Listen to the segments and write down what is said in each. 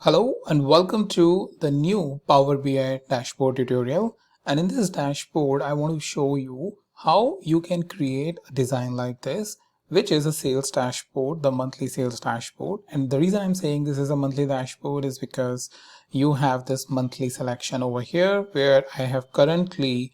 Hello and welcome to the new Power BI dashboard tutorial. And in this dashboard, I want to show you how you can create a design like this, which is a sales dashboard, the monthly sales dashboard. And the reason I'm saying this is a monthly dashboard is because you have this monthly selection over here where I have currently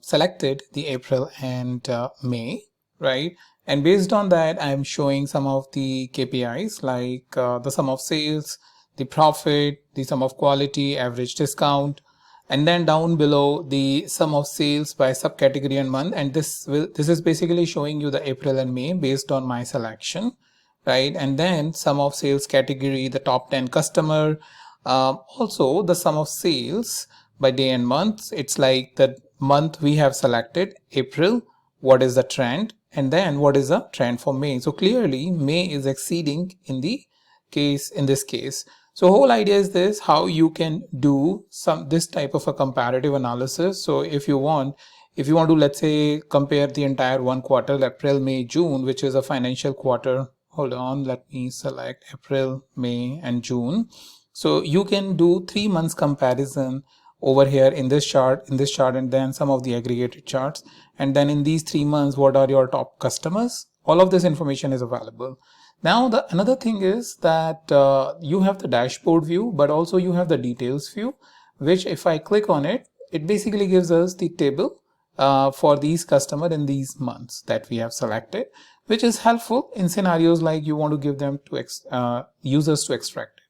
selected the April and May, right? And based on that, I'm showing some of the KPIs like the sum of sales, the profit, the sum of quality, average discount, and then down below the sum of sales by subcategory and month. And this is basically showing you the April and May based on my selection, right? And then sum of sales category, the top 10 customer, also the sum of sales by day and month. It's like the month we have selected, April, what is the trend, and then what is the trend for May. So clearly May is exceeding in this case. So whole idea is this, how you can do this type of a comparative analysis. So if you want to, let's say, compare the entire one quarter, April, May, June, which is a financial quarter. Hold on, let me select April, May, and June. So you can do 3 months comparison over here in this chart, and then some of the aggregated charts. And then in these 3 months, what are your top customers? All of this information is available. Now, another thing is that you have the dashboard view, but also you have the details view, which if I click on it, it basically gives us the table for these customers in these months that we have selected, which is helpful in scenarios like you want to give them to users to extract it.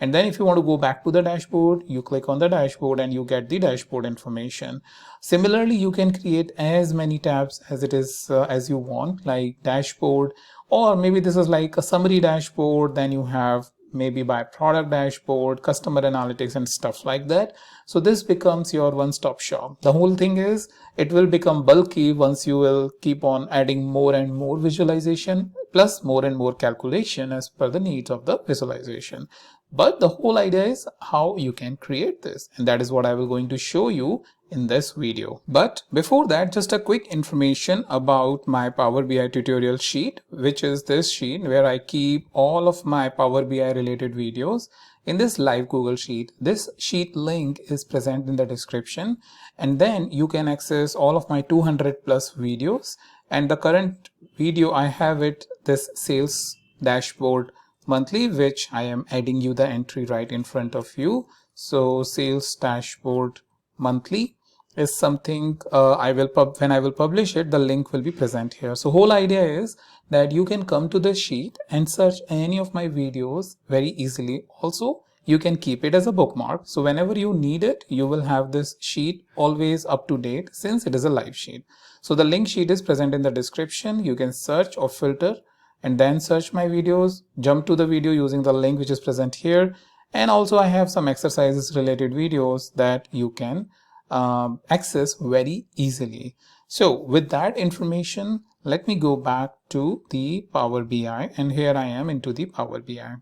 And then if you want to go back to the dashboard, you click on the dashboard and you get the dashboard information. Similarly, you can create as many tabs as it is as you want, like dashboard, or maybe this is like a summary dashboard. Then you have maybe by product dashboard, customer analytics, and stuff like that. So this becomes your one-stop shop. The whole thing is it will become bulky once you will keep on adding more and more visualization plus more and more calculation as per the needs of the visualization. But the whole idea is how you can create this, and that is what I will going to show you in this video. But before that, just a quick information about my Power BI tutorial sheet, which is this sheet where I keep all of my Power BI related videos in this live Google Sheet. This sheet link is present in the description, and then you can access all of my 200 plus videos. And the current video I have it, this sales dashboard monthly, which I am adding you the entry right in front of you. So sales dashboard monthly is something when I will publish it, the link will be present here. So whole idea is that you can come to the sheet and search any of my videos very easily. Also, you can keep it as a bookmark. So whenever you need it, you will have this sheet always up to date since it is a live sheet. So the link sheet is present in the description. You can search or filter and then search my videos, jump to the video using the link which is present here. And also I have some exercises related videos that you can access very easily. So with that information, let me go back to the Power BI, and here I am into the Power BI.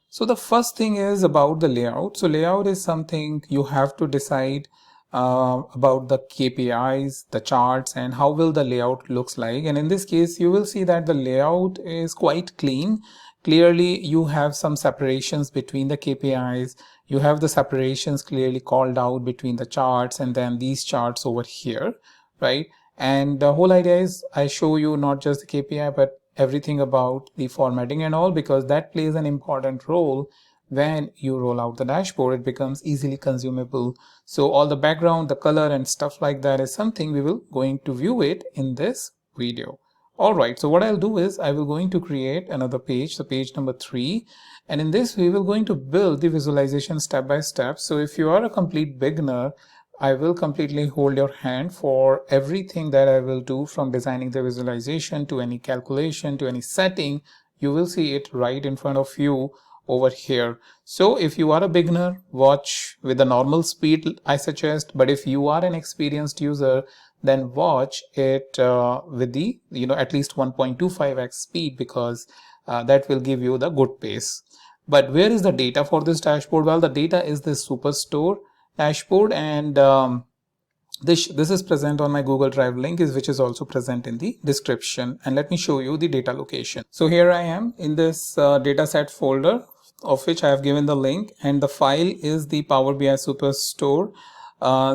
So the first thing is about the layout. So layout is something you have to decide about the KPIs, the charts, and how will the layout looks like. And in this case, you will see that the layout is quite clean. Clearly, you have some separations between the KPIs. You have the separations clearly called out between the charts and then these charts over here, right? And the whole idea is I show you not just the KPI, but everything about the formatting and all, because that plays an important role. When you roll out the dashboard, it becomes easily consumable. So all the background, the color and stuff like that is something we will going to view it in this video. All right, so what I'll do is I will going to create another page, so page number 3. And in this, we will going to build the visualization step by step. So if you are a complete beginner, I will completely hold your hand for everything that I will do, from designing the visualization to any calculation to any setting. You will see it right in front of you over here. So if you are a beginner, watch with the normal speed I suggest, but if you are an experienced user, then watch it with the at least 1.25x speed, because that will give you the good pace. But where is the data for this dashboard? Well, the data is this Superstore dashboard, and this is present on my Google Drive link, which is also present in the description. And let me show you the data location. So here I am in this dataset folder of which I have given the link, and the file is the Power BI Superstore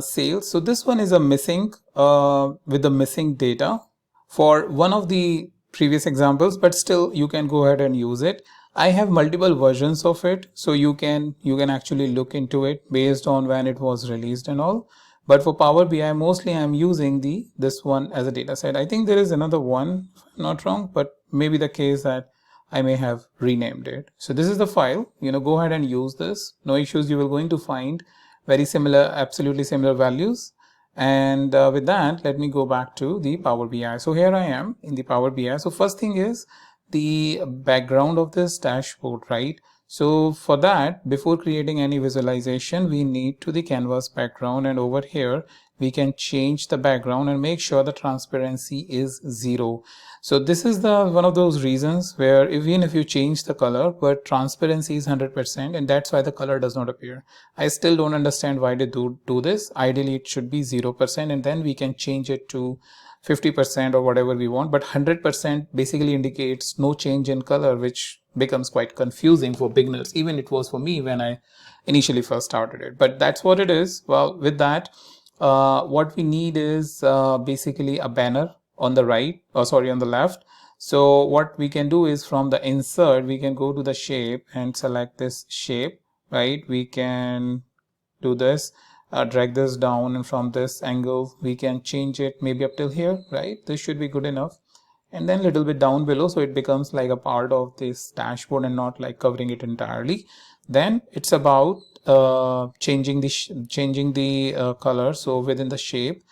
sales. So this one is a missing with the missing data for one of the previous examples, but still you can go ahead and use it. I have multiple versions of it, so you can actually look into it based on when it was released and all. But for Power BI, mostly I'm using this one as a data set. I think there is another one, if I'm not wrong, but maybe the case that I may have renamed it. So this is the file, go ahead and use this. No issues, you will going to find very similar, absolutely similar values. And with that, let me go back to the Power BI. So here I am in the Power BI. So first thing is the background of this dashboard, right? So for that, before creating any visualization, we need to the canvas background, and over here we can change the background and make sure the transparency is 0. So this is the one of those reasons where even if you change the color, but transparency is 100%, and that's why the color does not appear. I still don't understand why they do this. Ideally it should be 0%, and then we can change it to 50% or whatever we want, but 100% basically indicates no change in color, which becomes quite confusing for beginners. Even it was for me when I initially first started it, but that's what it is. Well, with that, what we need is basically a banner on the right, or sorry, on the left. So what we can do is from the insert, we can go to the shape and select this shape, right? We can do this, drag this down, and from this angle we can change it maybe up till here, right? This should be good enough, and then a little bit down below, so it becomes like a part of this dashboard and not like covering it entirely. Then it's about changing the color. So within the shape,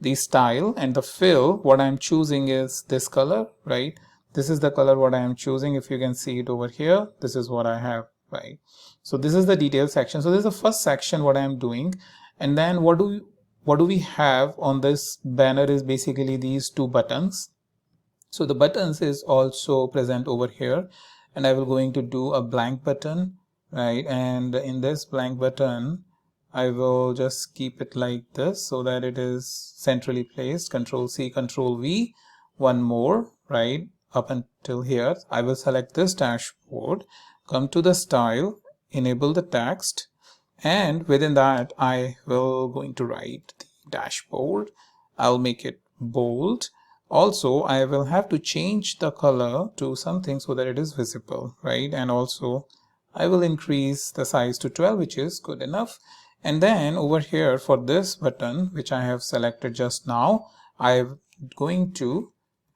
the style and the fill, what I'm choosing is this color, right? This is the color what I am choosing. If you can see it over here, this is what I have, right? So this is the detail section. So this is the first section what I am doing. And then what do we have on this banner is basically these two buttons. So the buttons is also present over here, and I will going to do a blank button, right? And in this blank button, I will just keep it like this so that it is centrally placed. Control C, Control V, one more, right? Up until here, I will select this dashboard, come to the style, enable the text, and within that I will going to write the dashboard. I'll make it bold. Also, I will have to change the color to something so that it is visible, right? And also I will increase the size to 12, which is good enough. And then over here for this button, which I have selected just now, I'm going to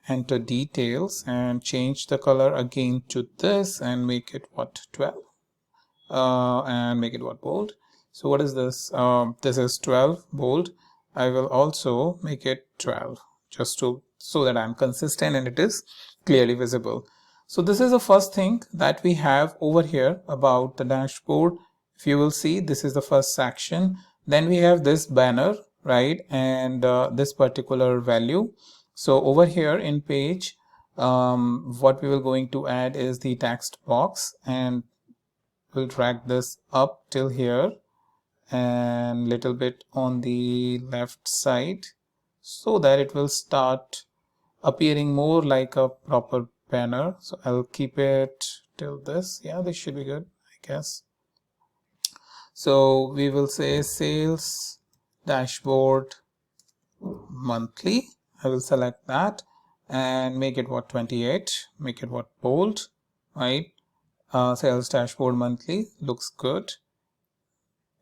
enter details and change the color again to this and make it what, 12, and make it what, bold. So what is this? This is 12 bold. I will also make it 12 just so that I'm consistent and it is clearly visible. So this is the first thing that we have over here about the dashboard. If you will see, this is the first section. Then we have this banner, right? And this particular value. So over here in page, what we will going to add is the text box, and we'll drag this up till here and little bit on the left side so that it will start appearing more like a proper banner. So I'll keep it till this. Yeah, this should be good, I guess. So we will say sales dashboard monthly. I will select that and make it what, 28, make it what, bold, right? Sales dashboard monthly looks good.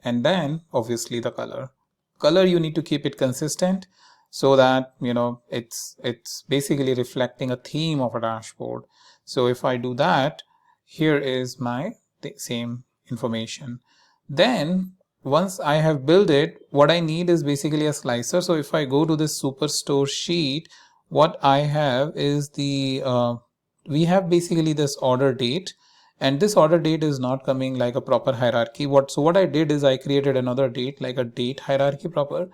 And then obviously the color you need to keep it consistent so that it's basically reflecting a theme of a dashboard. So if I do that, here is my same information. Then once I have built it, what I need is basically a slicer. So if I go to this Superstore sheet, what I have is we have basically this order date, and this order date is not coming like a proper hierarchy. So what I did is I created another date, like a date hierarchy proper.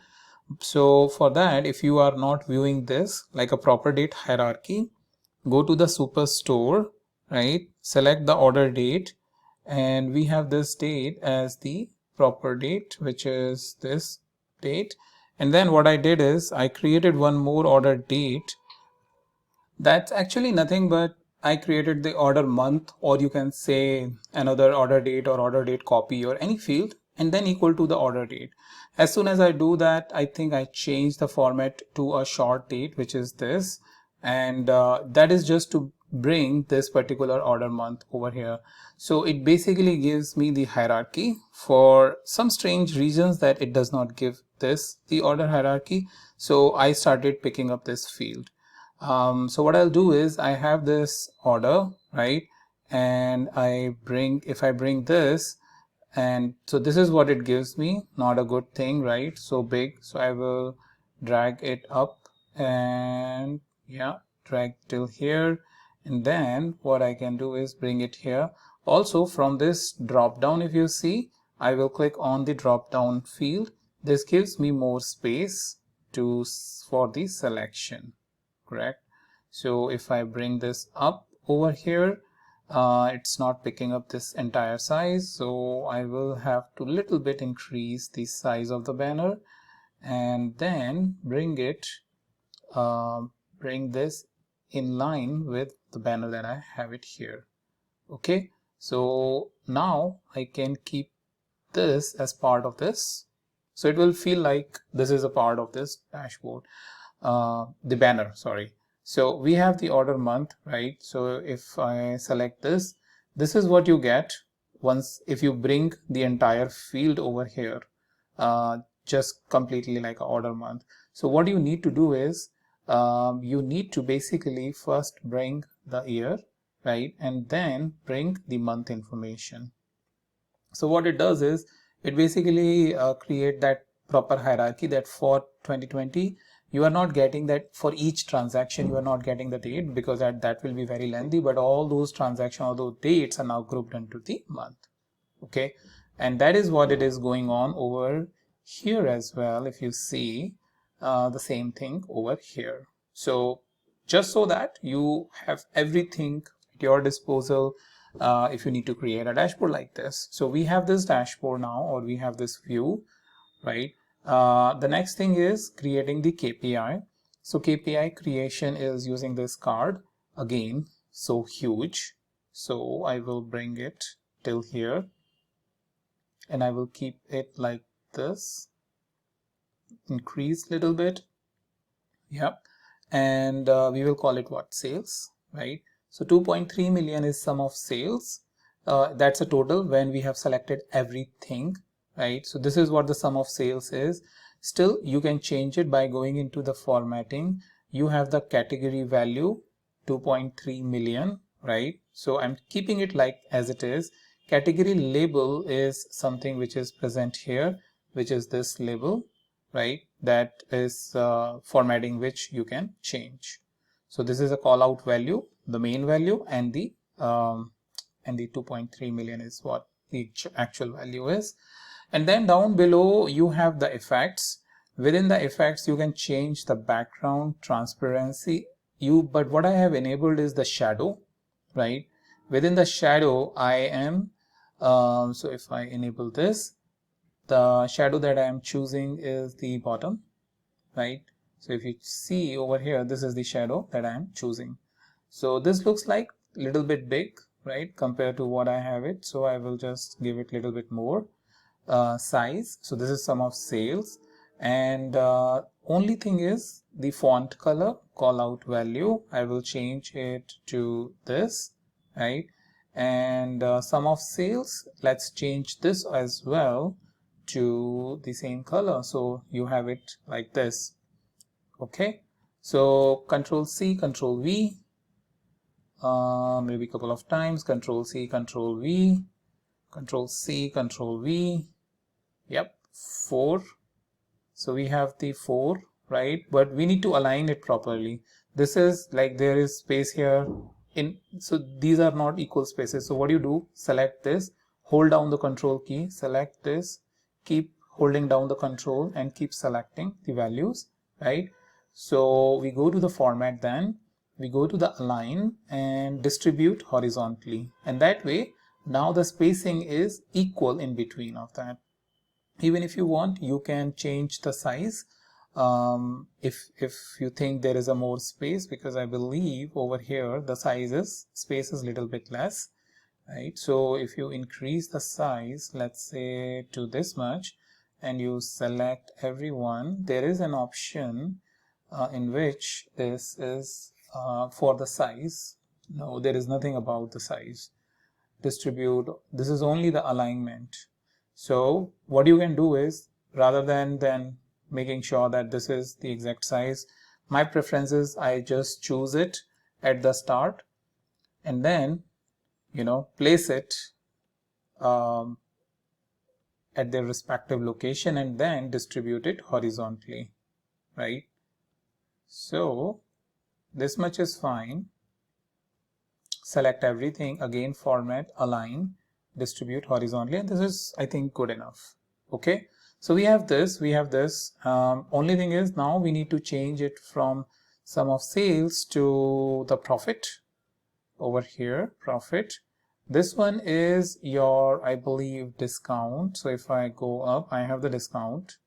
So for that, if you are not viewing this like a proper date hierarchy, go to the Superstore, right? Select the order date, and we have this date as the proper date, which is this date. And then what I did is I created one more order date. That's actually nothing but I created the order month, or you can say another order date or order date copy or any field, and then equal to the order date. As soon as I do that, I think I change the format to a short date, which is this, and that is just to bring this particular order month over here. So it basically gives me the hierarchy. For some strange reasons that it does not give this the order hierarchy, so I started picking up this field. So what I'll do is I have this order, right, and if I bring this, and so this is what it gives me, not a good thing, right, so big. So I will drag it up and yeah, drag till here, and then what I can do is bring it here. Also from this drop down, if you see, I will click on the drop down field. This gives me more space for the selection, correct? So if I bring this up over here, it's not picking up this entire size, so I will have to little bit increase the size of the banner and then bring this in line with the banner that I have it here. Okay, so now I can keep this as part of this, so it will feel like this is a part of this dashboard, the banner, sorry. So we have the order month, right? So if I select this, this is what you get once if you bring the entire field over here, just completely like an order month. So what you need to do is you need to basically first bring the year, right, and then bring the month information. So what it does is it basically create that proper hierarchy that for 2020 you are not getting that for each transaction, you are not getting the date, because that will be very lengthy, but all those transactions or those dates are now grouped into the month. Okay, and that is what it is going on over here as well. If you see the same thing over here, so just so that you have everything at your disposal if you need to create a dashboard like this. So we have this dashboard now, or we have this view, right? The next thing is creating the KPI. So KPI creation is using this card again, so huge. So I will bring it till here and I will keep it like this, increase little bit. Yep. And we will call it what? Sales, right? So 2.3 million is sum of sales. That's a total when we have selected everything, right? So this is what the sum of sales is. Still, you can change it by going into the formatting. You have the category value 2.3 million, right? So I'm keeping it like as it is. Category label is something which is present here, which is this label, right? That is formatting which you can change. So this is a call out value, the main value, and the 2.3 million is what the actual value is. And then down below you have the effects. Within the effects you can change the background, transparency. But what I have enabled is the shadow, right? Within the shadow I am so if I enable this, the shadow that I am choosing is the bottom, right? So if you see over here, this is the shadow that I am choosing. So this looks like a little bit big, right, compared to what I have it. So I will just give it a little bit more size. So this is sum of sales, and only thing is the font color, call out value, I will change it to this, right? And sum of sales, let's change this as well to the same color, so you have it like this. Okay, so Control C, Control V, maybe a couple of times, Control C, Control V, Control C, Control V. Yep, 4. So we have the 4, right? But we need to align it properly. This is like there is space here so these are not equal spaces. So what do you do? Select this, hold down the Control key, select this, keep holding down the Control and keep selecting the values, right? So we go to the format, then we go to the align and distribute horizontally, and that way now the spacing is equal in between of that. Even if you want, you can change the size if you think there is a more space, because I believe over here the space is little bit less, right? So if you increase the size, let's say to this much, and you select everyone, there is an option in which this is for the size. No, there is nothing about the size. Distribute, this is only the alignment. So what you can do is, rather than making sure that this is the exact size, my preference is I just choose it at the start and then place it at their respective location and then distribute it horizontally, right? So this much is fine. Select everything, again format, align, distribute horizontally, and this is, I think, good enough. Okay, so we have this. Only thing is, now we need to change it from sum of sales to the profit. Over here, profit, this one is your, I believe, discount. So if I go up, I have the discount,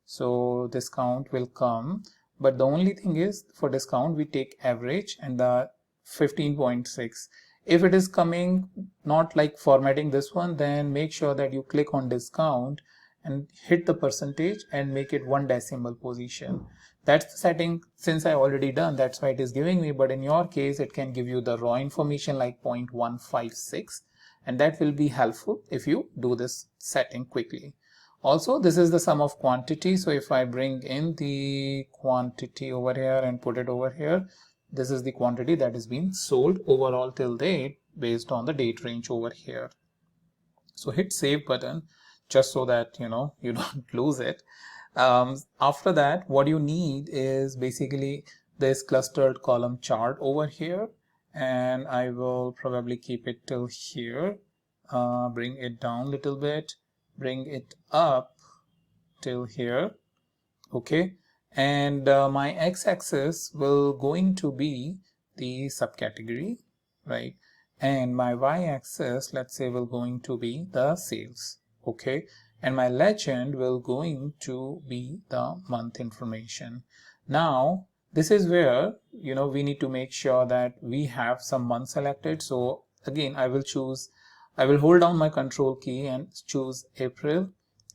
so discount will come, but the only thing is, for discount we take average and the 15.6. if it is coming not like formatting this one, then make sure that you click on discount and hit the percentage and make it 1 decimal position. That's the setting. Since I already done, that's why it is giving me, but in your case it can give you the raw information like 0.156, and that will be helpful if you do this setting quickly. Also, this is the sum of quantity, so if I bring in the quantity over here and put it over here, this is the quantity that is being sold overall till date based on the date range over here. So hit save button just so that you don't lose it. After that, what you need is basically this clustered column chart over here, and I will probably keep it till here. Bring it down a little bit, bring it up till here. Okay, and my x-axis will going to be the subcategory, right? And my y-axis, let's say, will going to be the sales. Okay, and my legend will going to be the month information. Now this is where we need to make sure that we have some month selected. So again, I will hold down my control key and choose April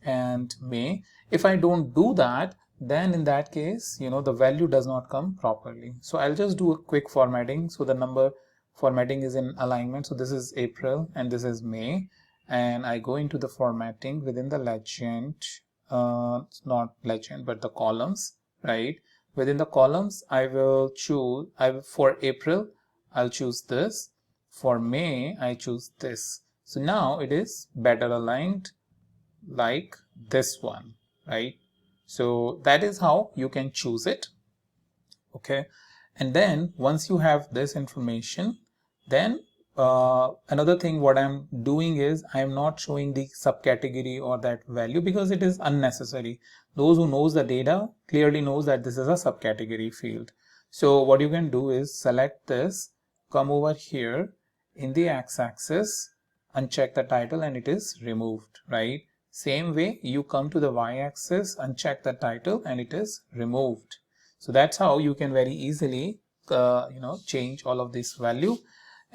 and May. If I don't do that, then in that case the value does not come properly. So I'll just do a quick formatting. So the number formatting is in alignment. So this is April and this is May, and I go into the formatting within the legend, not legend but the columns, right? Within the columns I will choose, for April I'll choose this, for May I choose this. So now it is better aligned like this one, right? So that is how you can choose it. Okay, and then once you have this information, then another thing what I'm doing is I'm not showing the subcategory or that value because it is unnecessary. Those who knows the data clearly knows that this is a subcategory field. So what you can do is select this, come over here in the x-axis, uncheck the title, and it is removed, right? Same way you come to the y-axis, uncheck the title, and it is removed. So that's how you can very easily change all of this value,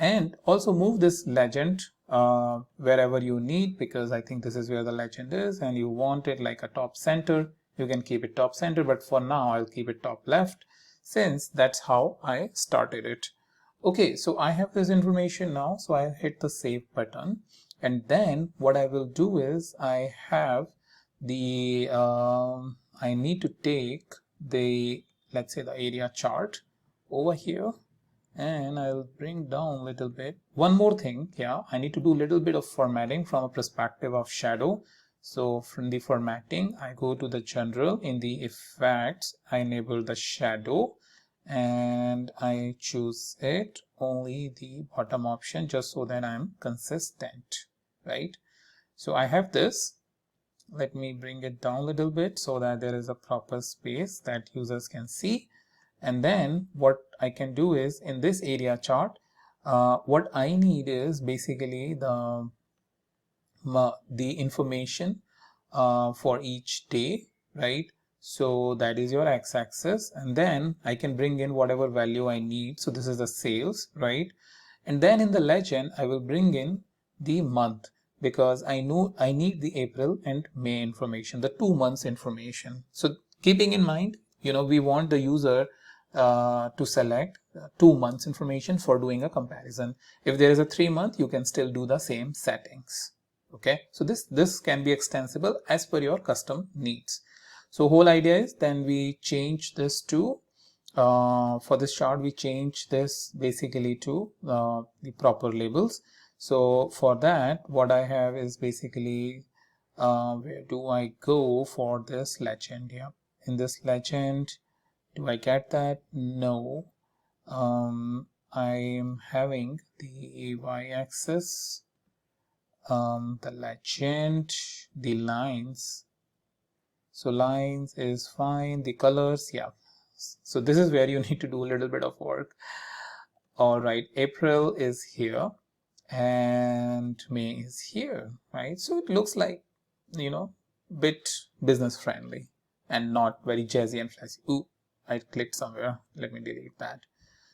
and also move this legend wherever you need, because I think this is where the legend is and you want it like a top center. You can keep it top center, but for now I'll keep it top left since that's how I started it. Okay, so I have this information now, so I hit the save button, and then what I will do is I have the I need to take the, let's say, the area chart over here, and I'll bring down a little bit. One more thing, yeah, I need to do a little bit of formatting from a perspective of shadow. So from the formatting, I go to the general, in the effects I enable the shadow, and I choose it only the bottom option just so that I'm consistent, right? So I have this. Let me bring it down a little bit so that there is a proper space that users can see. And then what I can do is, in this area chart, what I need is basically the information for each day, right? So that is your x-axis, and then I can bring in whatever value I need. So this is the sales, right? And then in the legend I will bring in the month, because I know I need the April and May information, the 2 months information. So keeping in mind, we want the user to select 2 months information for doing a comparison. If there is a 3 month, you can still do the same settings. Okay, so this can be extensible as per your custom needs. So whole idea is, then we change this to for this chart, we change this basically to the proper labels. So for that, what I have is basically where do I go for this legend? Yeah, in this legend, do I get that? No. I am having the y-axis, the legend, the lines. So lines is fine, the colors, yeah. So this is where you need to do a little bit of work. All right, April is here and May is here, right? So it looks like, bit business friendly and not very jazzy and flashy. Ooh, I clicked somewhere. Let me delete that.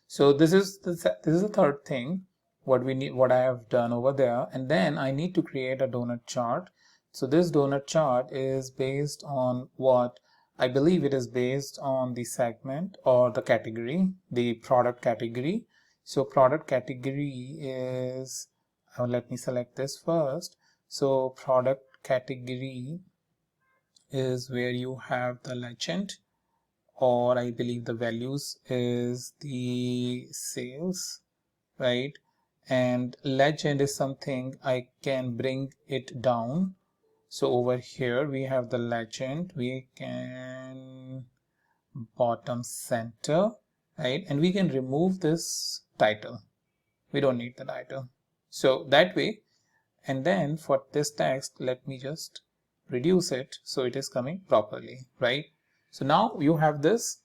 So this is the third thing what I have done over there. And then I need to create a donut chart. So this donut chart is based on what I believe it is based on the segment or the category, the product category. So product category is, let me select this first. So product category is where you have the legend, or I believe the values is the sales, right? And legend is something I can bring it down. So over here we have the legend, we can bottom center, right? And we can remove this title. We don't need the title. So that way, and then for this text, let me just reduce it so it is coming properly, right? So now you have this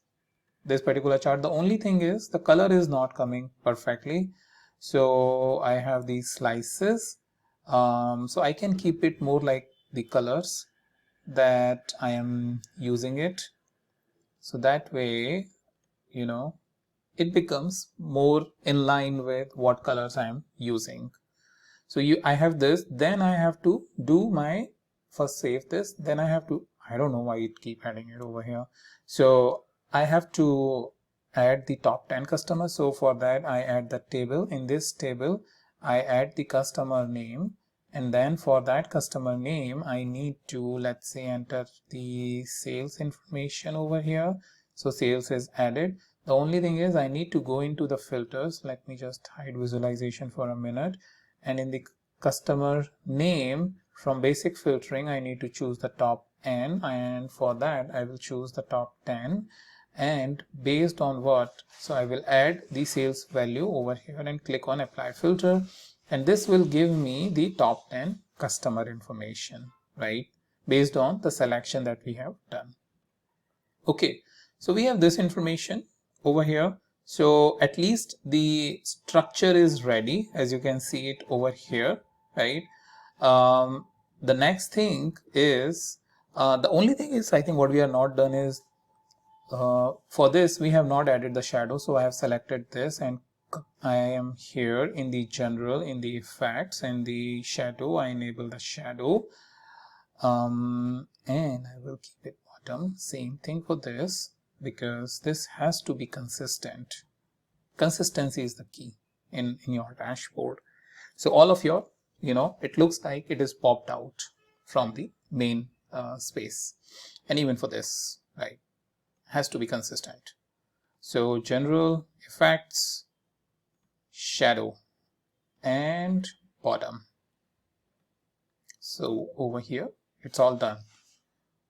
particular chart. The only thing is the color is not coming perfectly. So I have these slices. So I can keep it more like the colors that I am using it. So that way, it becomes more in line with what colors I am using. So I have this, then I have to do my, first save this, then I have to, I don't know why it keep adding it over here. So I have to add the top 10 customers. So for that I add the table. In this table I add the customer name, and then for that customer name I need to, let's say, enter the sales information over here. So sales is added. The only thing is I need to go into the filters. Let me just hide visualization for a minute. And in the customer name, from basic filtering, I need to choose the top n, and for that I will choose the top 10. And based on what, so I will add the sales value over here and click on apply filter, and this will give me the top 10 customer information, right, based on the selection that we have done. Okay, so we have this information over here. So at least the structure is ready, as you can see it over here, right? The next thing is, the only thing is, I think what we have not done is, for this we have not added the shadow. So I have selected this and I am here in the general, in the effects and the shadow. I enable the shadow, and I will keep it bottom. Same thing for this, because this has to be consistent. Consistency is the key in your dashboard. So all of your, it looks like it is popped out from the main space. And even for this, right, has to be consistent. So general, effects, shadow, and bottom. So over here it's all done.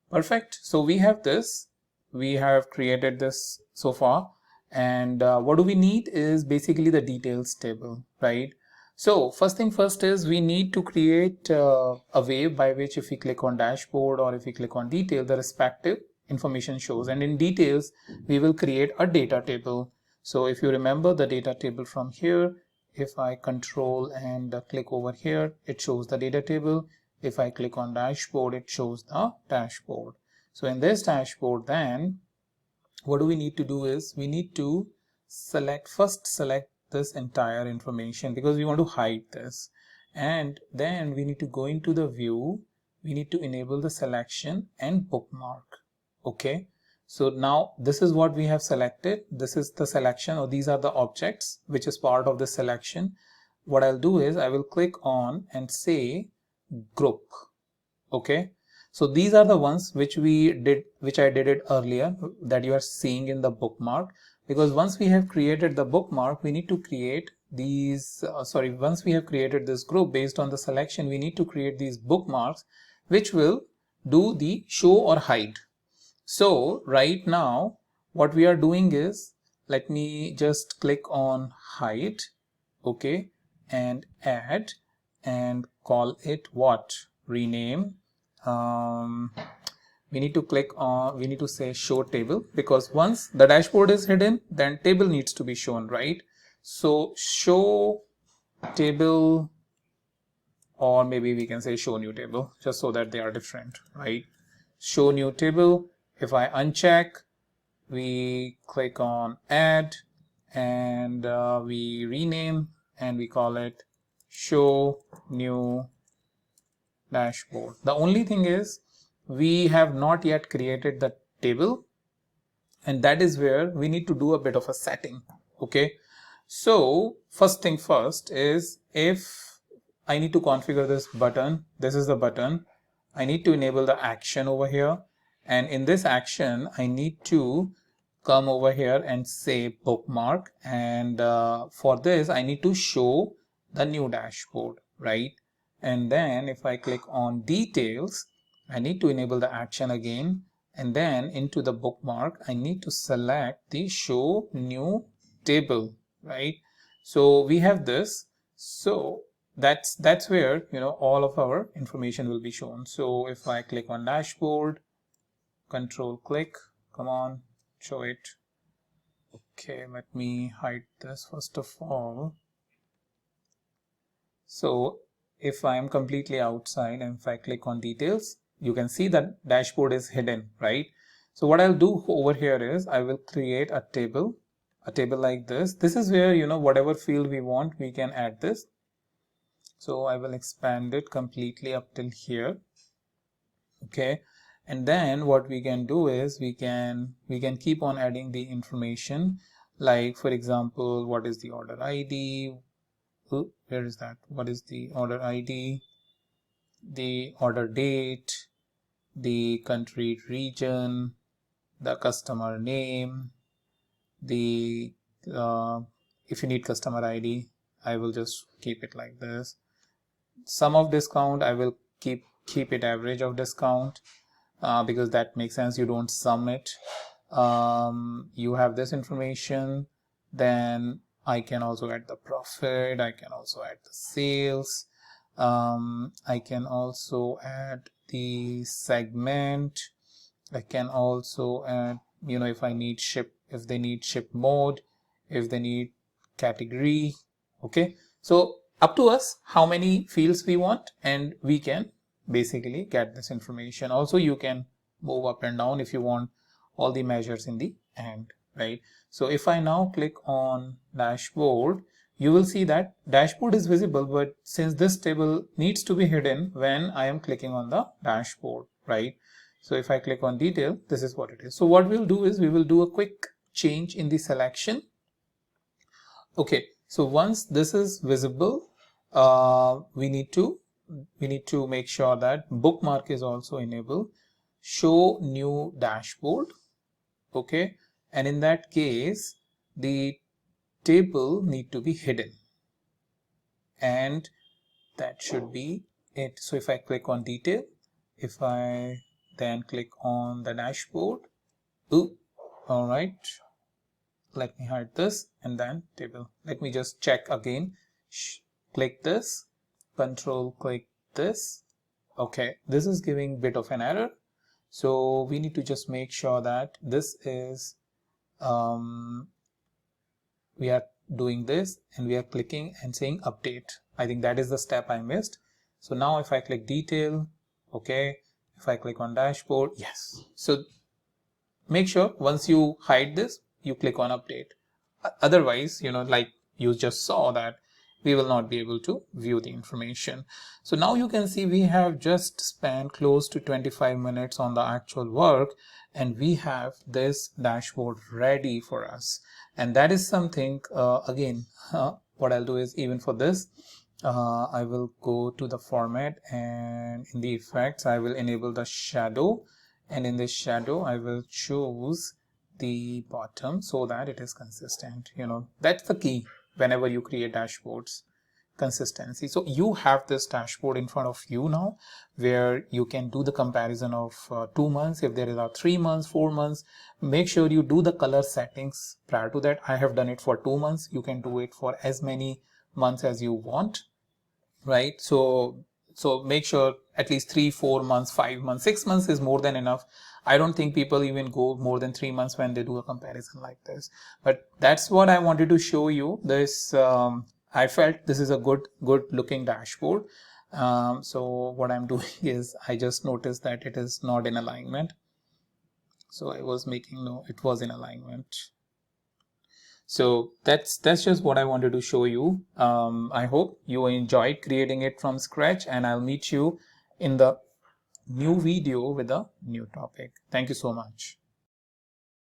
Perfect. So we have this, we have created this so far, and what do we need is basically the details table, right? So first thing first is we need to create a way by which if we click on dashboard or if we click on detail, the respective information shows, and in details we will create a data table. So if you remember the data table from here, if I control and click over here, it shows the data table. If I click on dashboard, it shows the dashboard. So in this dashboard, then what do we need to do is we need to first select this entire information because we want to hide this, and then we need to go into the view, we need to enable the selection and bookmark. Okay, so now this is what we have selected. This is the selection, or these are the objects which is part of the selection. What I'll do is I will click on and say group. Okay, so these are the ones which I did it earlier, that you are seeing in the bookmark. Because once we have created the bookmark, we need to create these once we have created this group based on the selection, we need to create these bookmarks which will do the show or hide. So right now what we are doing is, let me just click on hide, okay, and add, and call it what? Rename. We need to say show table, because once the dashboard is hidden, then table needs to be shown, right? So show table, or maybe we can say show new table, just so that they are different, right? Show new table. If I uncheck, we click on add, and we rename, and we call it show new dashboard. The only thing is we have not yet created the table, and that is where we need to do a bit of a setting. Okay, so first thing first is, if I need to configure this button, this is the button, I need to enable the action over here, and in this action I need to come over here and say bookmark, and for this I need to show the new dashboard, right? And then if I click on details, I need to enable the action again, and then into the bookmark I need to select the show new table, right? So we have this, so that's where, you know, all of our information will be shown. So if I click on dashboard, control click, come on, show it. Okay, let me hide this first of all. So if I am completely outside and if I click on details, you can see that dashboard is hidden, right? So what I'll do over here is I will create a table like this. This is where, you know, whatever field we want, we can add this. So I will expand it completely up till here. Okay, and then what we can do is we can keep on adding the information, like for example, what is the order ID? Where is that? What is the order ID? The order date, the country region, the customer name, the if you need customer ID, I will just keep it like this. Sum of discount, I will keep it average of discount, because that makes sense, you don't sum it. You have this information, then I can also add the profit, I can also add the sales, I can also add the segment, I can also add, you know, if I need if they need ship mode, if they need category. Okay, so up to us how many fields we want, and we can basically get this information. Also you can move up and down if you want all the measures in the end, right? So if I now click on dashboard, you will see that dashboard is visible, but since this table needs to be hidden when I am clicking on the dashboard, right? So if I click on detail, this is what it is. So what we'll do is we will do a quick change in the selection. Okay, so once this is visible, we need to make sure that bookmark is also enabled. Show new dashboard. Okay, and in that case the table need to be hidden, and that should be it. So if I click on detail, if I then click on the dashboard, all right, let me hide this, and then table. Let me just check again. Click this, control click this. Okay, this is giving bit of an error, so we need to just make sure that this is we are doing this, and we are clicking and saying update. I think that is the step I missed. So now if I click detail, okay, If I click on dashboard, yes. So make sure once you hide this, you click on update. Otherwise, like you just saw that we will not be able to view the information. So now you can see we have just spent close to 25 minutes on the actual work, and we have this dashboard ready for us. And that is something, again, what I'll do is, even for this, I will go to the format, and in the effects I will enable the shadow, and in this shadow I will choose the bottom so that it is consistent. That's the key whenever you create dashboards, consistency. So you have this dashboard in front of you now, where you can do the comparison of 2 months. If there is a 3 months, 4 months, make sure you do the color settings prior to that. I have done it for 2 months. You can do it for as many months as you want, right? So make sure at least 3, 4 months, 5 months, 6 months is more than enough. I don't think people even go more than 3 months when they do a comparison like this. But that's what I wanted to show you. This I felt this is a good looking dashboard. So what I'm doing is, I just noticed that it is not in alignment. So I was making, no, it was in alignment. So that's just what I wanted to show you. I hope you enjoyed creating it from scratch, and I'll meet you in the new video with a new topic. Thank you so much.